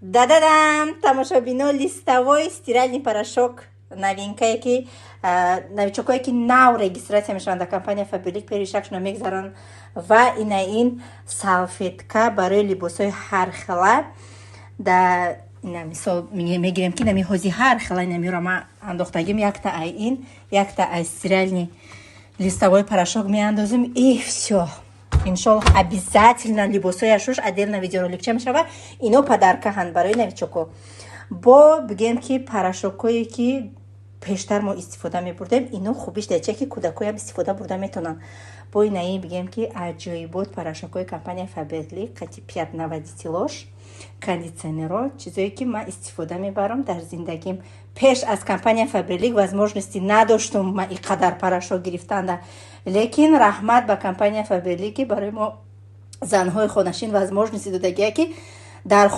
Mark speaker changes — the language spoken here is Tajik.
Speaker 1: Да-да-дам! Тамошобино листовой стиральный порошок. Новинкае ки новичокое ки нав регистрация мешаванд дар компания Faberlic пери шакшона мегзаранд ва инаин салфетка барои либосҳои ҳар хела да ина мисол мегирем ки нами ҳози ҳар хела намиро ма андохтагим якта ай ин якта ай стиральный листовой порошок меандозим и всё. Иншаллах обязательно либосояшуш отдельно видеороликча мешава. Ино подаркаҳанд барои новичоко. Бо бигем ки порошокое ки пештар мо истифода мебурдем, ино хубиш дача ки кӯдакоям истифода бурда метонанд. Бо инаи бигем ки аҷоибот порошокои компания Faberlic қати 590 тилош кондитсионеро чизое ки ман истифода мебарам дар зиндагим. Пеш аз компания Faberlic возможности надоштум ман ин қадар порошок гирифтанда, лекин раҳмат ба компания Faberlic ки барои мо занҳои хонашин возможности додагия ки дар